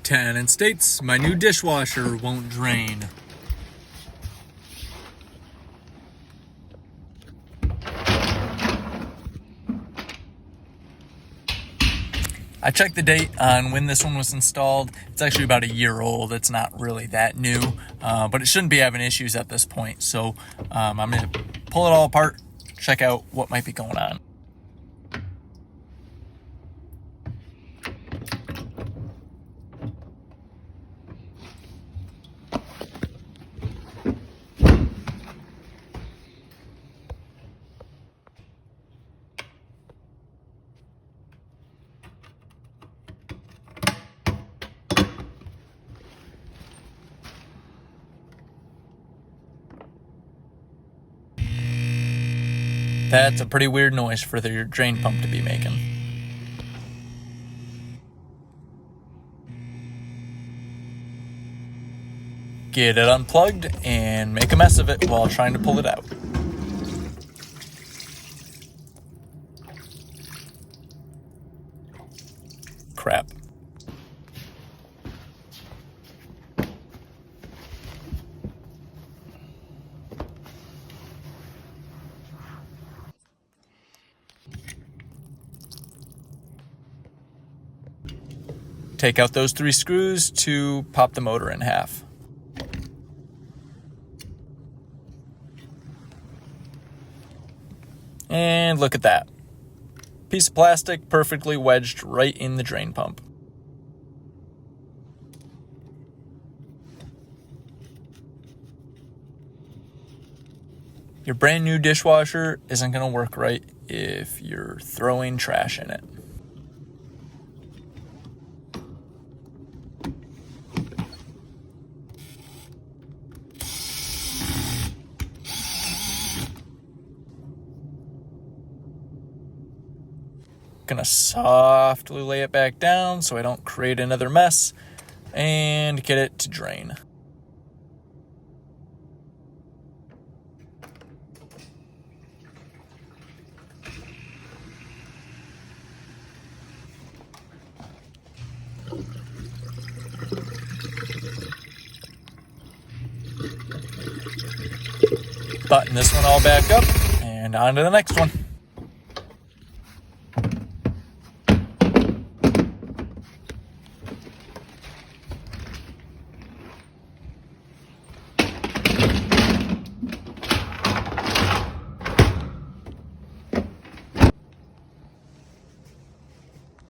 Tenant states my new dishwasher won't drain. I checked the date on when this one was installed. It's actually about a year old. It's not really that new, but it shouldn't be having issues at this point. So I'm going to pull it all apart, check out what might be going on. That's a pretty weird noise for your drain pump to be making. Get it unplugged and make a mess of it while trying to pull it out. Crap. Take out those 3 screws to pop the motor in half. And look at that. Piece of plastic perfectly wedged right in the drain pump. Your brand new dishwasher isn't going to work right if you're throwing trash in it. Gonna softly lay it back down so I don't create another mess and get it to drain. Button this one all back up and on to the next one.